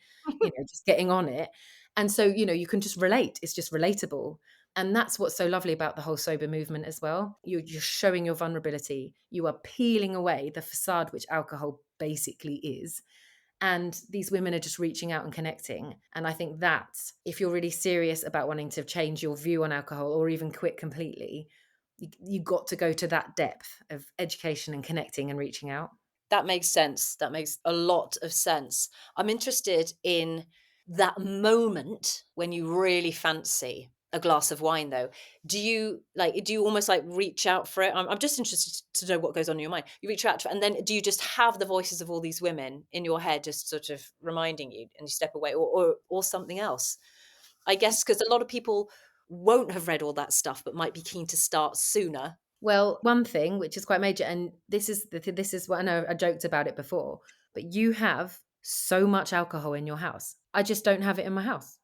just getting on it. And so, you can just relate. It's just relatable. And that's what's so lovely about the whole sober movement as well. You're showing your vulnerability. You are peeling away the facade which alcohol basically is. And these women are just reaching out and connecting. And I think that if you're really serious about wanting to change your view on alcohol or even quit completely, you got to go to that depth of education and connecting and reaching out. That makes sense. That makes a lot of sense. I'm interested in that moment when you really fancy a glass of wine though. Do you almost like reach out for it? I'm just interested to know what goes on in your mind. You reach out to it, and then do you just have the voices of all these women in your head just sort of reminding you and you step away or something else? I guess because a lot of people won't have read all that stuff but might be keen to start sooner. Well, one thing which is quite major, and this is what I know I joked about it before, but you have so much alcohol in your house. I just don't have it in my house.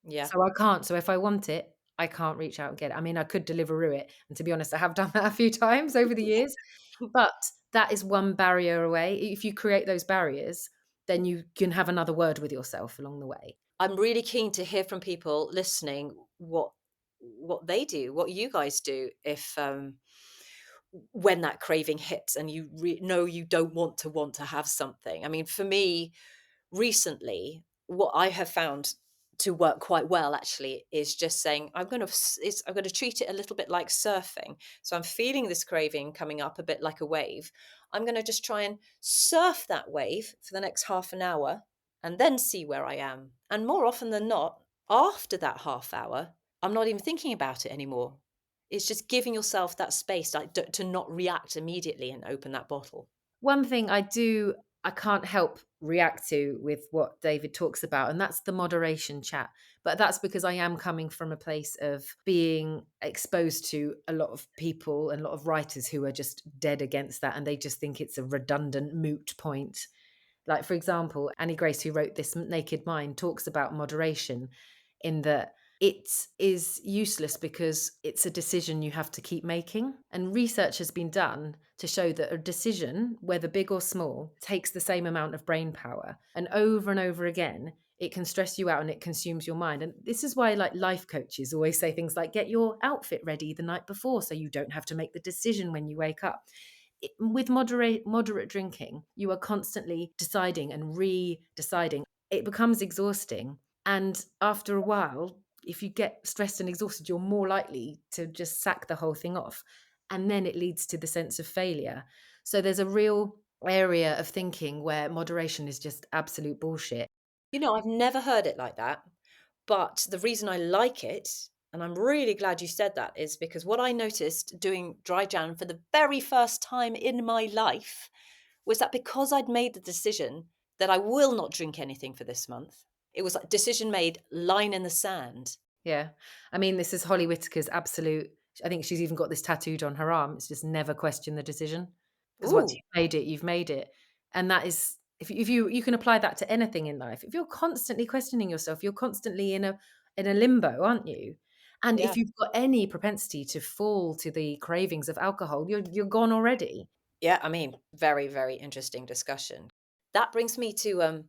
Yeah. So I can't. So if I want it, I can't reach out and get it. I mean, I could Deliveroo it, and to be honest, I have done that a few times over the years, but that is one barrier away. If you create those barriers, then you can have another word with yourself along the way. I'm really keen to hear from people listening what they do, what you guys do if when that craving hits and you know you don't want to have something. I mean, for me, recently, what I have found to work quite well actually is just saying I'm going to treat it a little bit like surfing. So I'm feeling this craving coming up a bit like a wave. I'm going to just try and surf that wave for the next half an hour and then see where I am. And more often than not, after that half hour, I'm not even thinking about it anymore. It's just giving yourself that space, like to not react immediately and open that bottle. One thing I can't help react to with what David talks about, and that's the moderation chat. But that's because I am coming from a place of being exposed to a lot of people and a lot of writers who are just dead against that, and they just think it's a redundant moot point. Like, for example, Annie Grace, who wrote This Naked Mind, talks about moderation in that it is useless because it's a decision you have to keep making. And research has been done to show that a decision, whether big or small, takes the same amount of brain power. And over again, it can stress you out and it consumes your mind. And this is why, like, life coaches always say things like, get your outfit ready the night before so you don't have to make the decision when you wake up. With moderate drinking, you are constantly deciding and re-deciding. It becomes exhausting, and after a while, if you get stressed and exhausted, you're more likely to just sack the whole thing off, and then it leads to the sense of failure. So there's a real area of thinking where moderation is just absolute bullshit. You know, I've never heard it like that. But the reason I like it, and I'm really glad you said that, is because what I noticed doing dry Jan for the very first time in my life was that because I'd made the decision that I will not drink anything for this month, it was like decision made, line in the sand. Yeah. I mean, this is Holly Whitaker's absolute, I think she's even got this tattooed on her arm. It's just never question the decision. Because once Ooh, you've made it, you've made it. And that is, if you can apply that to anything in life. If you're constantly questioning yourself, you're constantly in a limbo, aren't you? And yeah. if you've got any propensity to fall to the cravings of alcohol, you're gone already. Yeah, I mean, very, very interesting discussion. That brings me to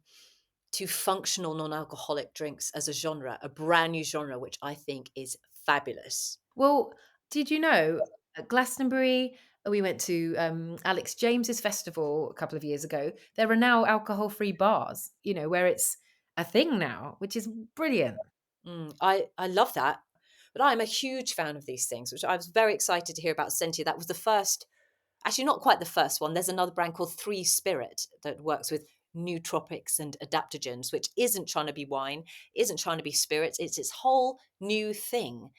functional non-alcoholic drinks as a genre, a brand new genre, which I think is fabulous. Well, did you know at Glastonbury, we went to Alex James's festival a couple of years ago. There are now alcohol-free bars, where it's a thing now, which is brilliant. I love that. But I'm a huge fan of these things, which I was very excited to hear about Sentia. That was the first, actually not quite the first one. There's another brand called Three Spirit that works with nootropics and adaptogens, which isn't trying to be wine, isn't trying to be spirits. It's its whole new thing.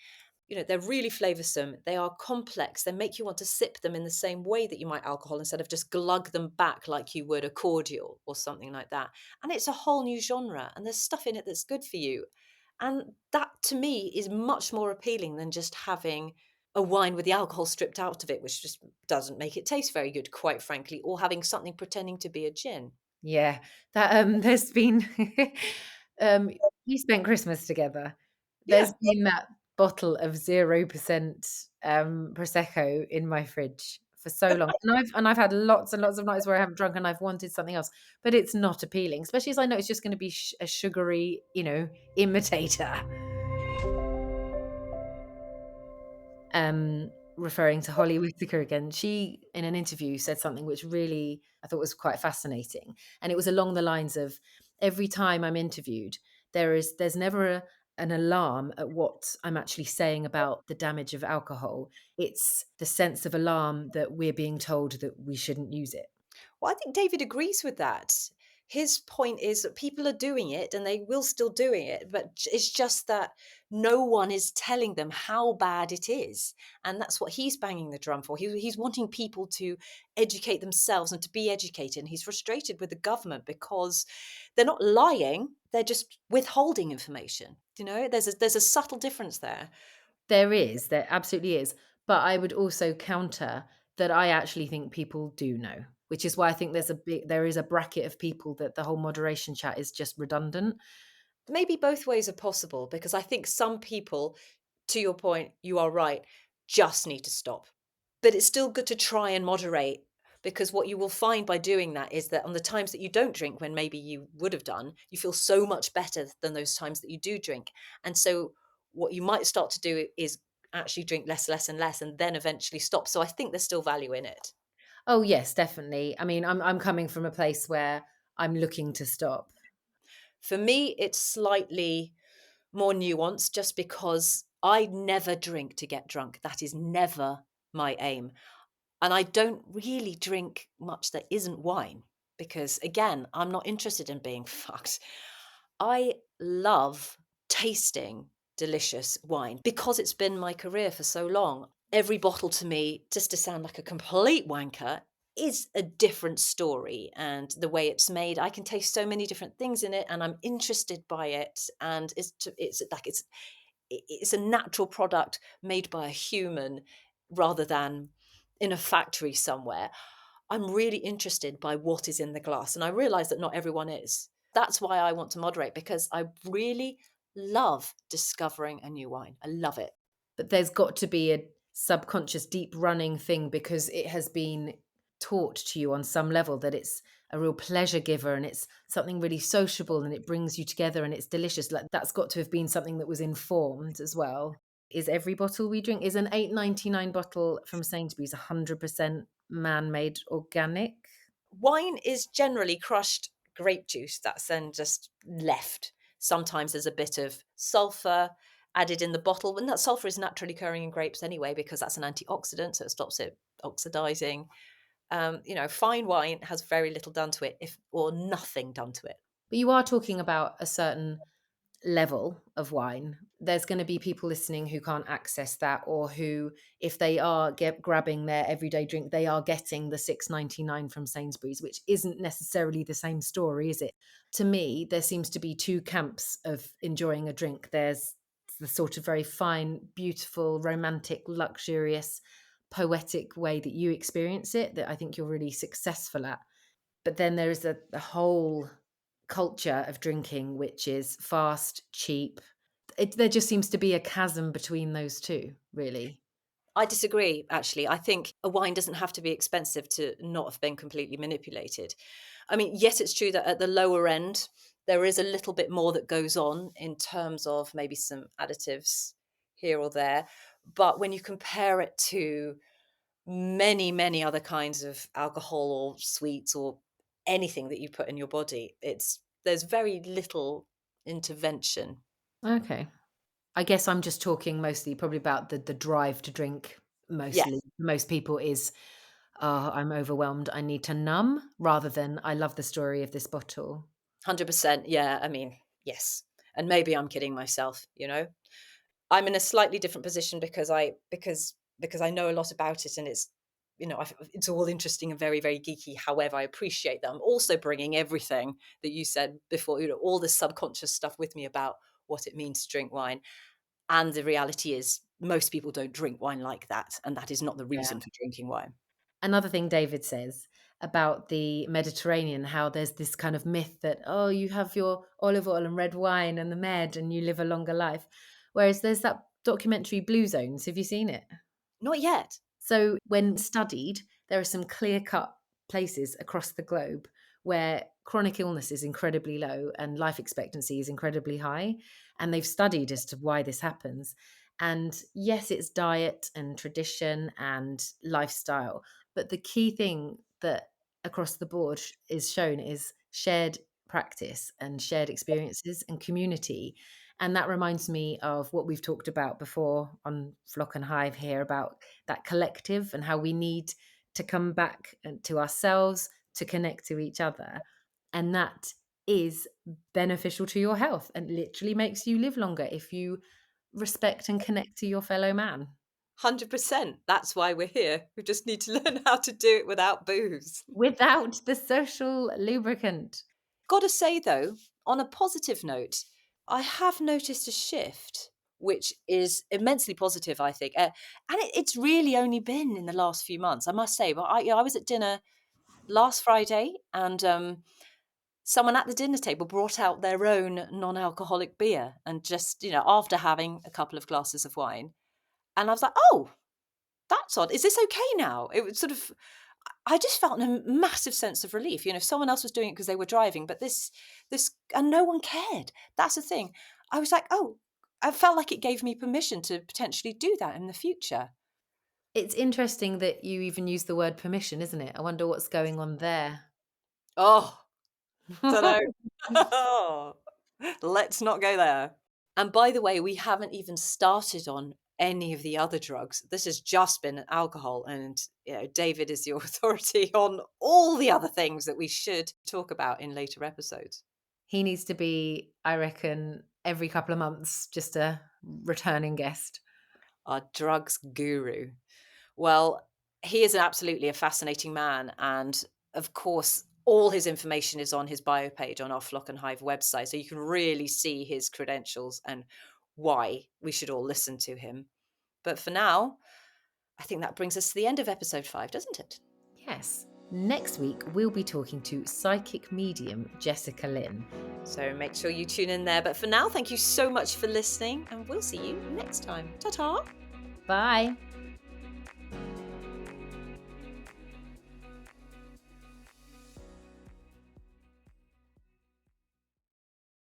You know, they're really flavoursome. They are complex. They make you want to sip them in the same way that you might alcohol instead of just glug them back like you would a cordial or something like that. And it's a whole new genre, and there's stuff in it that's good for you. And that to me is much more appealing than just having a wine with the alcohol stripped out of it, which just doesn't make it taste very good, quite frankly, or having something pretending to be a gin. Yeah, that there's been um, we spent Christmas together. There's Yeah. been that bottle of 0% prosecco in my fridge for so long, and I've had lots and lots of nights where I haven't drunk and I've wanted something else, but it's not appealing, especially as I know it's just going to be a sugary, imitator. Referring to Holly Whitaker again, she in an interview said something which really I thought was quite fascinating, and it was along the lines of every time I'm interviewed, there's never an alarm at what I'm actually saying about the damage of alcohol. It's the sense of alarm that we're being told that we shouldn't use it. Well, I think David agrees with that. His point is that people are doing it and they will still doing it, but it's just that no one is telling them how bad it is. And that's what he's banging the drum for. He's wanting people to educate themselves and to be educated. And he's frustrated with the government because they're not lying, they're just withholding information. You know, there's a subtle difference there. There absolutely is. But I would also counter that I actually think people do know, which is why I think there is a bracket of people that the whole moderation chat is just redundant. Maybe both ways are possible because I think some people, to your point, you are right, just need to stop. But it's still good to try and moderate because what you will find by doing that is that on the times that you don't drink, when maybe you would have done, you feel so much better than those times that you do drink. And so what you might start to do is actually drink less, less, and less, and then eventually stop. So I think there's still value in it. Oh, yes, definitely. I mean, I'm coming from a place where I'm looking to stop. For me, it's slightly more nuanced just because I never drink to get drunk. That is never my aim. And I don't really drink much that isn't wine because, again, I'm not interested in being fucked. I love tasting delicious wine because it's been my career for so long. Every bottle to me, just to sound like a complete wanker, is a different story. And the way it's made, I can taste so many different things in it, and I'm interested by it. And it's like it's a natural product made by a human rather than in a factory somewhere. I'm really interested by what is in the glass, and I realize that not everyone is. That's why I want to moderate because I really love discovering a new wine. I love it. But there's got to be a subconscious, deep running thing because it has been taught to you on some level that it's a real pleasure giver and it's something really sociable and it brings you together and it's delicious. Like that's got to have been something that was informed as well. Is every bottle we drink is an 8.99 bottle from Sainsbury's 100% man-made organic? Wine is generally crushed grape juice that's then just left. Sometimes there's a bit of sulfur added in the bottle, and that sulfur is naturally occurring in grapes anyway because that's an antioxidant, so it stops it oxidizing. Fine wine has very little done to it, if or nothing done to it. But you are talking about a certain level of wine. There's going to be people listening who can't access that, or who, if they are grabbing their everyday drink, they are getting the 6.99 from Sainsbury's, which isn't necessarily the same story, is it? To me, there seems to be two camps of enjoying a drink. There's the sort of very fine, beautiful, romantic, luxurious, poetic way that you experience it that I think you're really successful at. But then there is a whole culture of drinking which is fast, cheap. There just seems to be a chasm between those two, really. I disagree, actually. I think a wine doesn't have to be expensive to not have been completely manipulated. I mean, yes, it's true that at the lower end, there is a little bit more that goes on in terms of maybe some additives here or there. But when you compare it to many, many other kinds of alcohol or sweets or anything that you put in your body, there's very little intervention. Okay. I guess I'm just talking mostly probably about the drive to drink mostly. Yes, Most people is, "Oh, I'm overwhelmed. I need to numb," rather than, "I love the story of this bottle." 100%. Yeah, I mean, yes. And maybe I'm kidding myself. I'm in a slightly different position because I know a lot about it, and it's all interesting and very, very geeky. However, I appreciate that I'm also bringing everything that you said before, all this subconscious stuff with me about what it means to drink wine. And the reality is most people don't drink wine like that, and that is not the Yeah. reason for drinking wine. Another thing David says about the Mediterranean, how there's this kind of myth that, oh, you have your olive oil and red wine and the med and you live a longer life. Whereas there's that documentary Blue Zones. Have you seen it? Not yet. So, when studied, there are some clear cut places across the globe where chronic illness is incredibly low and life expectancy is incredibly high. And they've studied as to why this happens. And yes, it's diet and tradition and lifestyle. But the key thing that across the board is shown is shared practice and shared experiences and community. And that reminds me of what we've talked about before on Flock and Hive here about that collective and how we need to come back to ourselves to connect to each other. And that is beneficial to your health and literally makes you live longer if you respect and connect to your fellow man 100%. That's why we're here. We just need to learn how to do it without booze. without the social lubricant. Gotta say though, on a positive note, I have noticed a shift which is immensely positive, I think. And it's really only been in the last few months, I must say. But I was at dinner last Friday, and someone at the dinner table brought out their own non-alcoholic beer, and just, after having a couple of glasses of wine, and I was like, oh, that's odd. Is this okay now? It was sort of, I just felt a massive sense of relief. If someone else was doing it because they were driving, but this, and no one cared. That's the thing. I was like, oh, I felt like it gave me permission to potentially do that in the future. It's interesting that you even use the word permission, isn't it? I wonder what's going on there. Oh, don't know. Let's not go there. And by the way, we haven't even started on any of the other drugs. This has just been alcohol, and David is the authority on all the other things that we should talk about in later episodes. He needs to be, I reckon, every couple of months, just a returning guest. Our drugs guru. Well, he is absolutely a fascinating man, and of course, all his information is on his bio page on our Flock and Hive website, so you can really see his credentials and why we should all listen to him. But for now, I think that brings us to the end of episode 5, doesn't it? Yes. Next week, we'll be talking to psychic medium Jessica Lynn. So make sure you tune in there. But for now, thank you so much for listening, and we'll see you next time. Ta-ta! Bye.